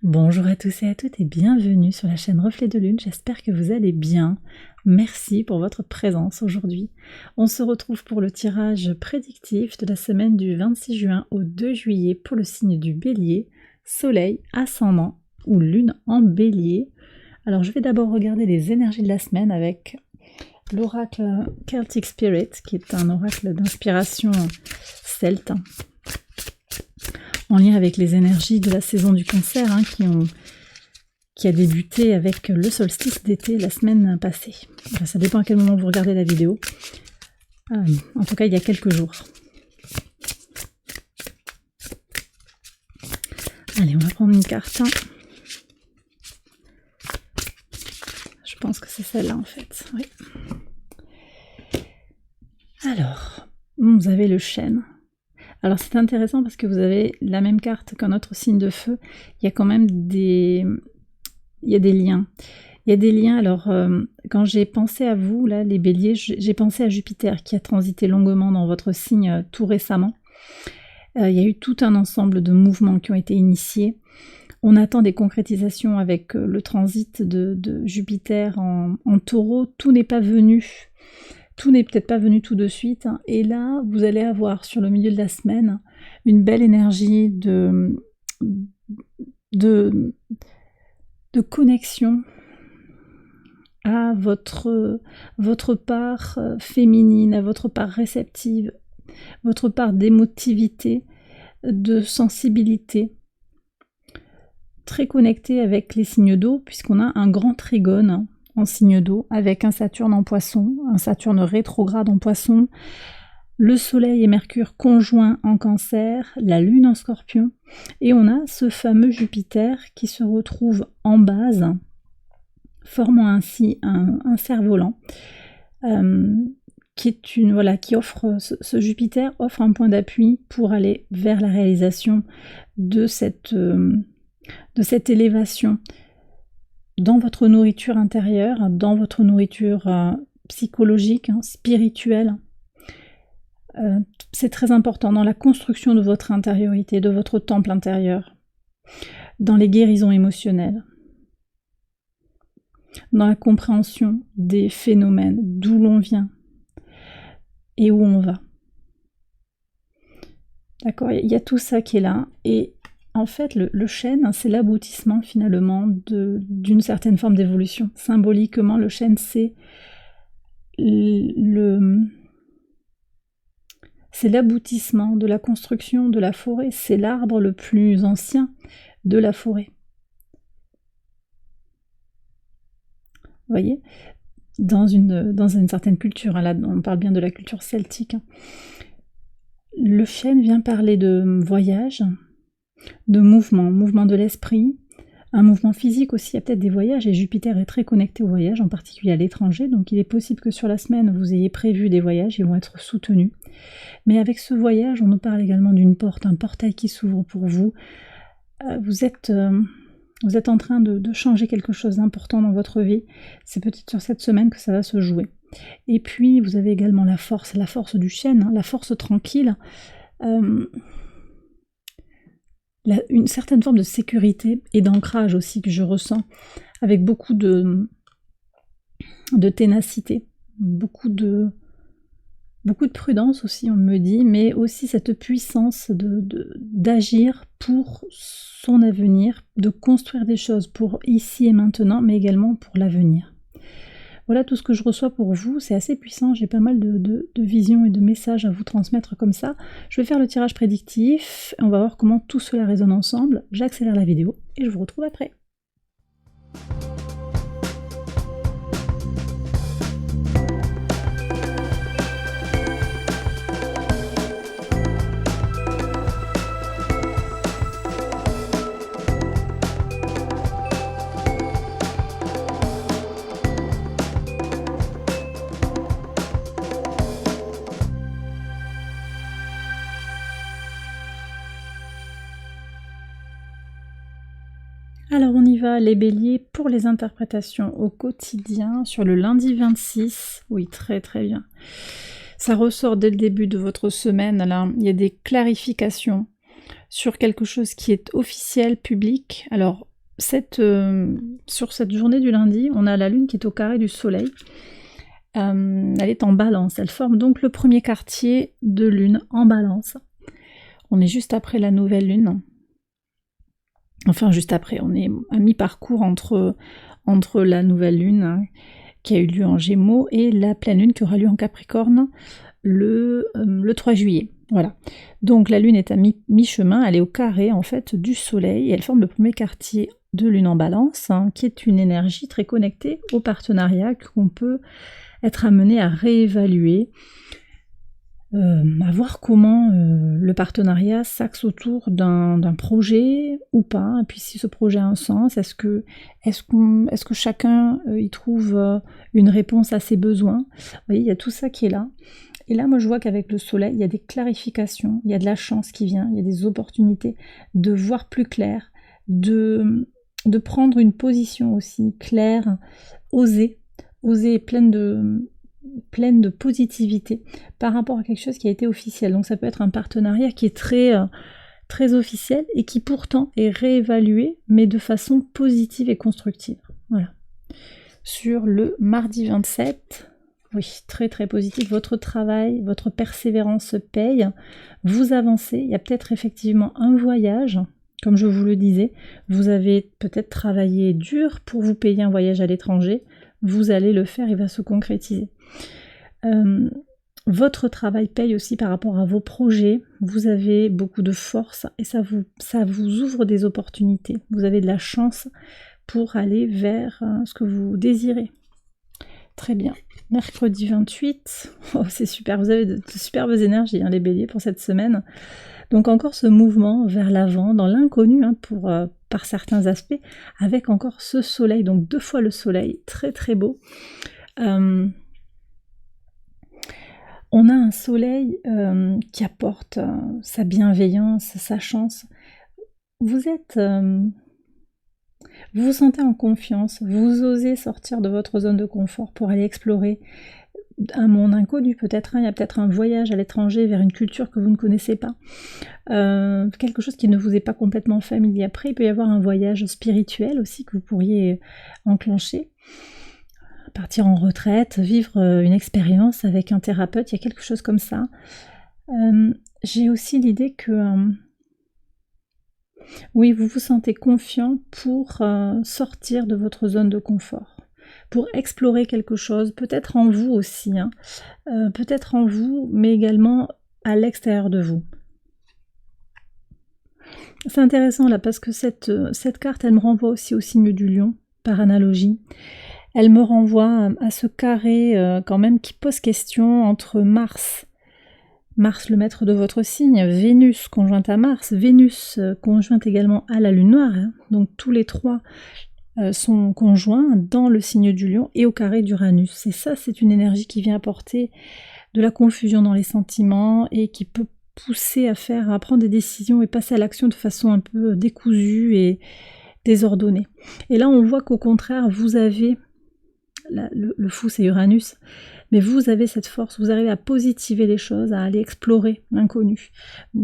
Bonjour à tous et à toutes et bienvenue sur la chaîne Reflet de Lune, j'espère que vous allez bien. Merci pour votre présence aujourd'hui. On se retrouve pour le tirage prédictif de la semaine du 26 juin au 2 juillet pour le signe du Bélier, Soleil, Ascendant ou Lune en Bélier. Alors je vais d'abord regarder les énergies de la semaine avec l'oracle Celtic Spirit, qui est un oracle d'inspiration celte, en lien avec les énergies de la saison du Cancer qui a débuté avec le solstice d'été la semaine passée. Enfin, ça dépend à quel moment vous regardez la vidéo. En tout cas, il y a quelques jours. Allez, on va prendre une carte. Je pense que c'est celle-là en fait. Oui. Alors, vous avez le chêne. Alors c'est intéressant parce que vous avez la même carte qu'un autre signe de feu. Il y a quand même des liens. Il y a des liens. Alors quand j'ai pensé à vous, là, les béliers, j'ai pensé à Jupiter qui a transité longuement dans votre signe tout récemment. Il y a eu tout un ensemble de mouvements qui ont été initiés. On attend des concrétisations avec le transit de Jupiter en Taureau. Tout n'est pas venu. Tout n'est peut-être pas venu tout de suite, hein. Et là, vous allez avoir sur le milieu de la semaine une belle énergie de connexion à votre part féminine, à votre part réceptive, votre part d'émotivité, de sensibilité, très connectée avec les signes d'eau, puisqu'on a un grand trigone en signe d'eau, avec un Saturne en Poisson, un Saturne rétrograde en Poisson, le Soleil et Mercure conjoints en Cancer, la Lune en Scorpion, et on a ce fameux Jupiter qui se retrouve en base, formant ainsi un cerf-volant, qui offre, ce Jupiter offre un point d'appui pour aller vers la réalisation de cette élévation dans votre nourriture intérieure, dans votre nourriture psychologique, spirituelle. C'est très important dans la construction de votre intériorité, de votre temple intérieur, dans les guérisons émotionnelles, dans la compréhension des phénomènes, d'où l'on vient et où on va. D'accord, il y a tout ça qui est là, et en fait, le chêne, c'est l'aboutissement finalement d'une certaine forme d'évolution. Symboliquement, le chêne, c'est l'aboutissement de la construction de la forêt. C'est l'arbre le plus ancien de la forêt. Vous voyez, dans une certaine culture, hein, là on parle bien de la culture celtique, hein. Le chêne vient parler de voyage, de mouvement de l'esprit, un mouvement physique aussi, il y a peut-être des voyages, et Jupiter est très connecté aux voyages, en particulier à l'étranger, donc il est possible que sur la semaine vous ayez prévu des voyages, ils vont être soutenus. Mais avec ce voyage, on nous parle également d'une porte, un portail qui s'ouvre pour vous. Vous êtes en train de changer quelque chose d'important dans votre vie, c'est peut-être sur cette semaine que ça va se jouer. Et puis vous avez également la force du chêne, hein, la force tranquille, une certaine forme de sécurité et d'ancrage aussi que je ressens, avec beaucoup de ténacité, beaucoup de prudence aussi, on me dit, mais aussi cette puissance d'agir pour son avenir, de construire des choses pour ici et maintenant, mais également pour l'avenir. Voilà tout ce que je reçois pour vous, c'est assez puissant, j'ai pas mal de visions et de messages à vous transmettre comme ça. Je vais faire le tirage prédictif, on va voir comment tout cela résonne ensemble. J'accélère la vidéo et je vous retrouve après. Alors on y va les béliers pour les interprétations au quotidien sur le lundi 26. Oui, très très bien. Ça ressort dès le début de votre semaine, là, il y a des clarifications sur quelque chose qui est officiel, public. Alors sur cette journée du lundi, on a la Lune qui est au carré du Soleil. Elle est en Balance. Elle forme donc le premier quartier de Lune en Balance. On est juste après la nouvelle Lune. Enfin, juste après, on est à mi-parcours entre la nouvelle Lune, hein, qui a eu lieu en Gémeaux, et la pleine Lune qui aura lieu en Capricorne le 3 juillet. Voilà. Donc la Lune est à mi-chemin, elle est au carré en fait du Soleil, et elle forme le premier quartier de Lune en Balance, hein, qui est une énergie très connectée au partenariat qu'on peut être amené à réévaluer, à voir comment le partenariat s'axe autour d'un projet ou pas, et puis si ce projet a un sens, est-ce que chacun y trouve une réponse à ses besoins. Vous voyez, il y a tout ça qui est là. Et là, moi, je vois qu'avec le Soleil, il y a des clarifications, il y a de la chance qui vient, il y a des opportunités de voir plus clair, de prendre une position aussi claire, oser pleine de positivité par rapport à quelque chose qui a été officiel. Donc ça peut être un partenariat qui est très officiel et qui pourtant est réévalué, mais de façon positive et constructive. Voilà. Sur le mardi 27, oui, très très positif, votre travail, votre persévérance paye, vous avancez, il y a peut-être effectivement un voyage, comme je vous le disais, vous avez peut-être travaillé dur pour vous payer un voyage à l'étranger, vous allez le faire, il va se concrétiser. Votre travail paye aussi par rapport à vos projets, vous avez beaucoup de force et ça vous ouvre des opportunités, vous avez de la chance pour aller vers ce que vous désirez. Très bien. Mercredi 28, oh, c'est super, vous avez de superbes énergies, hein, les béliers, pour cette semaine. Donc encore ce mouvement vers l'avant, dans l'inconnu, hein, par certains aspects, avec encore ce soleil, donc 2 fois le soleil, très très beau. On a un soleil qui apporte sa bienveillance, sa chance. Vous vous sentez en confiance, vous osez sortir de votre zone de confort pour aller explorer un monde inconnu, peut-être, hein, il y a peut-être un voyage à l'étranger vers une culture que vous ne connaissez pas, quelque chose qui ne vous est pas complètement familier. Après, il peut y avoir un voyage spirituel aussi que vous pourriez enclencher, partir en retraite, vivre une expérience avec un thérapeute, il y a quelque chose comme ça. J'ai aussi l'idée que oui, vous vous sentez confiant pour sortir de votre zone de confort, pour explorer quelque chose, peut-être en vous aussi, hein, peut-être en vous, mais également à l'extérieur de vous. C'est intéressant là, parce que cette carte, elle me renvoie aussi au signe du lion, par analogie. Elle me renvoie à ce carré quand même qui pose question entre Mars, le maître de votre signe, Vénus conjointe à Mars, Vénus conjointe également à la Lune noire, hein. Donc tous les trois sont conjoints dans le signe du lion et au carré d'Uranus. Et ça, c'est une énergie qui vient apporter de la confusion dans les sentiments et qui peut pousser à prendre des décisions et passer à l'action de façon un peu décousue et désordonnée. Et là, on voit qu'au contraire, vous avez, le fou c'est Uranus, mais vous avez cette force, vous arrivez à positiver les choses, à aller explorer l'inconnu,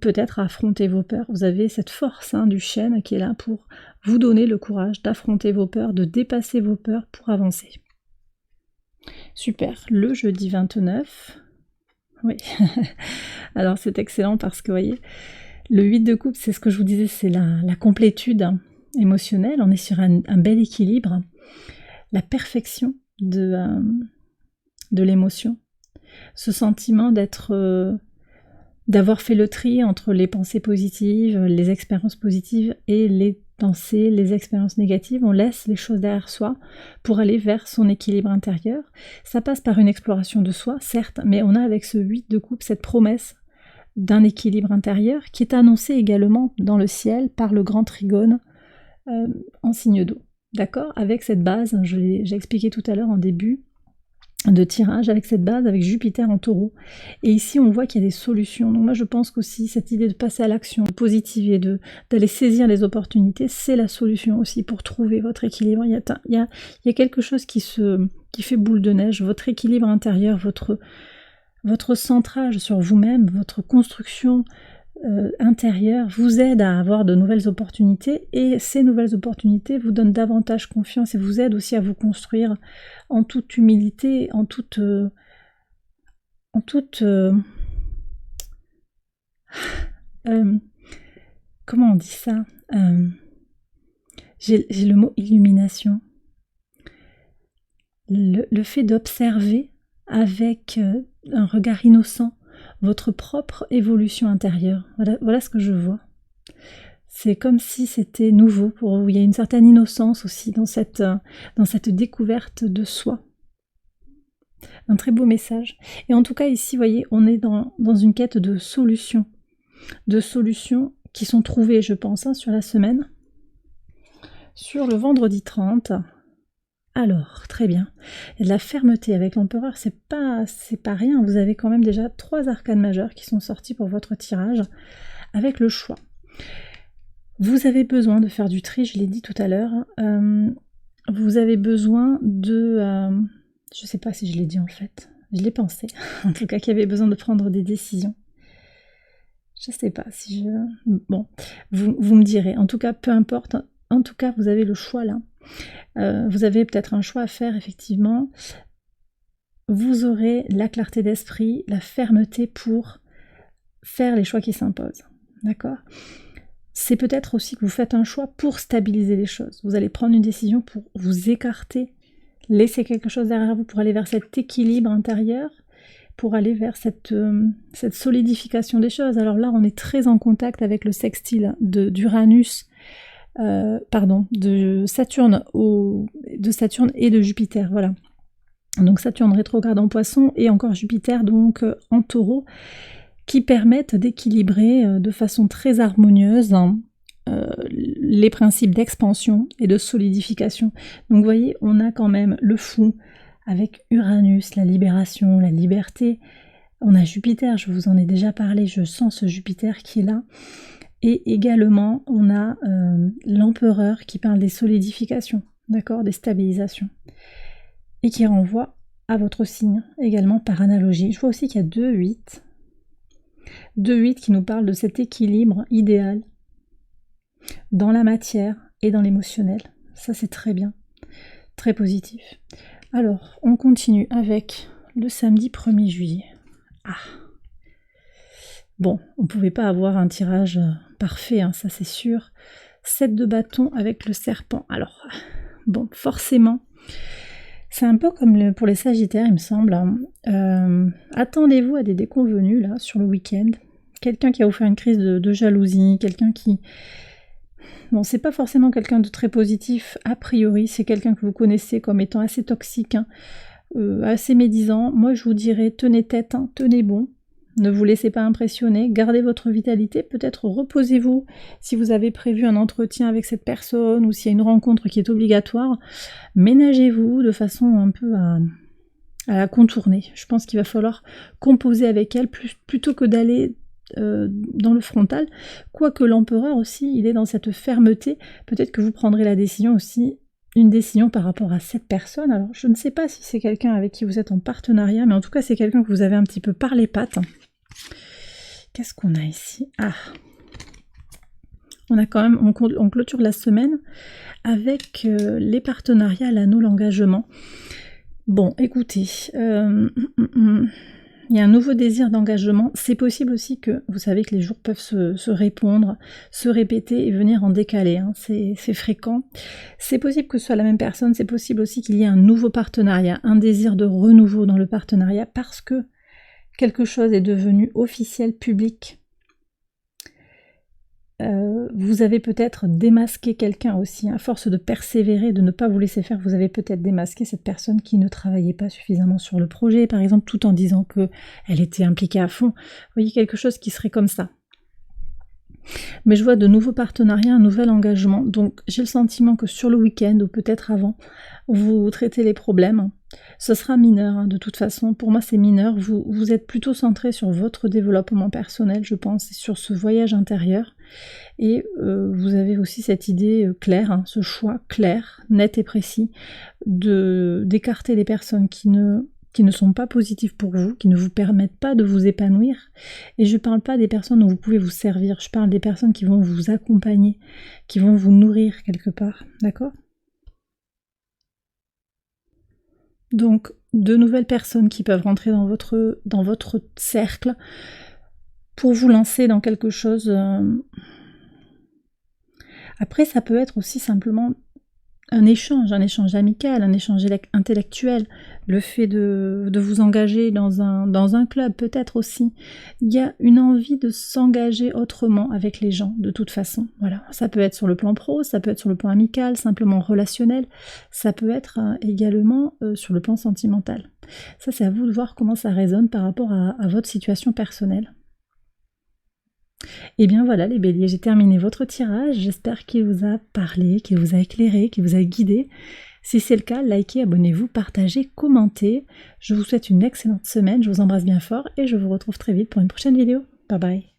peut-être à affronter vos peurs. Vous avez cette force du chêne qui est là pour vous donner le courage d'affronter vos peurs, de dépasser vos peurs pour avancer. Super, le jeudi 29, oui, alors c'est excellent parce que, vous voyez, le 8 de coupe, c'est ce que je vous disais, c'est la complétude émotionnelle, on est sur un bel équilibre, la perfection de l'émotion, ce sentiment d'avoir fait le tri entre les pensées positives, les expériences positives et les expériences négatives. On laisse les choses derrière soi pour aller vers son équilibre intérieur. Ça passe par une exploration de soi, certes, mais on a avec ce 8 de coupe cette promesse d'un équilibre intérieur qui est annoncée également dans le ciel par le grand trigone en signe d'eau. D'accord ? Avec cette base, j'ai expliqué tout à l'heure en début de tirage, avec cette base, avec Jupiter en taureau. Et ici, on voit qu'il y a des solutions. Donc moi, je pense qu'aussi, cette idée de passer à l'action, de positiver, d'aller saisir les opportunités, c'est la solution aussi pour trouver votre équilibre. Il y a quelque chose qui fait boule de neige, votre équilibre intérieur, votre centrage sur vous-même, votre construction intérieure vous aide à avoir de nouvelles opportunités, et ces nouvelles opportunités vous donnent davantage confiance et vous aident aussi à vous construire en toute humilité, en toute comment on dit ça, j'ai le mot illumination. Le fait d'observer avec un regard innocent votre propre évolution intérieure. Voilà ce que je vois. C'est comme si c'était nouveau pour vous. Il y a une certaine innocence aussi dans cette découverte de soi. Un très beau message. Et en tout cas ici, vous voyez, on est dans une quête de solutions. De solutions qui sont trouvées, je pense, sur la semaine. Sur le vendredi 30... Alors, très bien. Il y a de la fermeté avec l'empereur, c'est pas rien. Vous avez quand même déjà 3 arcanes majeures qui sont sortis pour votre tirage avec le choix. Vous avez besoin de faire du tri, je l'ai dit tout à l'heure. Vous avez besoin de... je sais pas si je l'ai dit en fait. Je l'ai pensé. En tout cas, qu'il y avait besoin de prendre des décisions. Je sais pas si je... Bon, vous me direz. En tout cas, peu importe. En tout cas, vous avez le choix là. Vous avez peut-être un choix à faire, effectivement. Vous aurez la clarté d'esprit, la fermeté pour faire les choix qui s'imposent. D'accord ? C'est peut-être aussi que vous faites un choix pour stabiliser les choses. Vous allez prendre une décision pour vous écarter, laisser quelque chose derrière vous pour aller vers cet équilibre intérieur, pour aller vers cette solidification des choses. Alors là, on est très en contact avec le sextile d'Uranus, de Saturne et de Jupiter, voilà. Donc Saturne rétrograde en Poisson et encore Jupiter donc en Taureau, qui permettent d'équilibrer de façon très harmonieuse les principes d'expansion et de solidification. Donc vous voyez, on a quand même le fou avec Uranus, la libération, la liberté. On a Jupiter, je vous en ai déjà parlé, je sens ce Jupiter qui est là. Et également, on a l'empereur qui parle des solidifications, d'accord, des stabilisations. Et qui renvoie à votre signe, également par analogie. Je vois aussi qu'il y a 2-8. 2-8 qui nous parle de cet équilibre idéal dans la matière et dans l'émotionnel. Ça, c'est très bien, très positif. Alors, on continue avec le samedi 1er juillet. Ah! Bon, on ne pouvait pas avoir un tirage parfait, hein, ça c'est sûr. 7 de bâton avec le serpent. Alors, bon, forcément, c'est un peu comme pour les sagittaires, il me semble. Attendez-vous à des déconvenus, là, sur le week-end. Quelqu'un qui va vous faire une crise de jalousie, quelqu'un qui... Bon, c'est pas forcément quelqu'un de très positif, a priori, c'est quelqu'un que vous connaissez comme étant assez toxique, hein, assez médisant. Moi, je vous dirais, tenez tête, hein, tenez bon. Ne vous laissez pas impressionner, gardez votre vitalité, peut-être reposez-vous si vous avez prévu un entretien avec cette personne ou s'il y a une rencontre qui est obligatoire, ménagez-vous de façon un peu à la contourner. Je pense qu'il va falloir composer avec elle plutôt que d'aller dans le frontal, quoique l'empereur aussi, il est dans cette fermeté, peut-être que vous prendrez la décision aussi, une décision par rapport à cette personne. Alors je ne sais pas si c'est quelqu'un avec qui vous êtes en partenariat, mais en tout cas c'est quelqu'un que vous avez un petit peu par les pattes. Qu'est-ce qu'on a ici? Ah, on a quand même, on clôture la semaine avec les partenariats à l'anneau, l'engagement. Bon, écoutez, il y a un nouveau désir d'engagement. C'est possible aussi que, vous savez que les jours peuvent se répondre, se répéter et venir en décalé, hein. C'est fréquent. C'est possible que ce soit la même personne, c'est possible aussi qu'il y ait un nouveau partenariat, un désir de renouveau dans le partenariat parce que quelque chose est devenu officiel, public. Vous avez peut-être démasqué quelqu'un aussi, à force de persévérer, de ne pas vous laisser faire, vous avez peut-être démasqué cette personne qui ne travaillait pas suffisamment sur le projet, par exemple, tout en disant qu'elle était impliquée à fond. Vous voyez, quelque chose qui serait comme ça. Mais je vois de nouveaux partenariats, un nouvel engagement, donc j'ai le sentiment que sur le week-end, ou peut-être avant, vous traitez les problèmes. Ce sera mineur, hein, de toute façon, pour moi c'est mineur, vous êtes plutôt centré sur votre développement personnel, je pense, et sur ce voyage intérieur, et vous avez aussi cette idée claire, hein, ce choix clair, net et précis, d'écarter les personnes qui ne qui ne sont pas positifs pour vous, qui ne vous permettent pas de vous épanouir. Et je ne parle pas des personnes dont vous pouvez vous servir, je parle des personnes qui vont vous accompagner, qui vont vous nourrir quelque part, d'accord ? Donc, de nouvelles personnes qui peuvent rentrer dans votre cercle pour vous lancer dans quelque chose. Après, ça peut être aussi simplement un échange amical, un échange intellectuel, le fait de vous engager dans un club peut-être aussi. Il y a une envie de s'engager autrement avec les gens, de toute façon. Voilà, ça peut être sur le plan pro, ça peut être sur le plan amical, simplement relationnel, ça peut être également sur le plan sentimental. Ça, c'est à vous de voir comment ça résonne par rapport à votre situation personnelle. Et bien voilà les béliers, j'ai terminé votre tirage, j'espère qu'il vous a parlé, qu'il vous a éclairé, qu'il vous a guidé. Si c'est le cas, likez, abonnez-vous, partagez, commentez. Je vous souhaite une excellente semaine, je vous embrasse bien fort et je vous retrouve très vite pour une prochaine vidéo. Bye bye.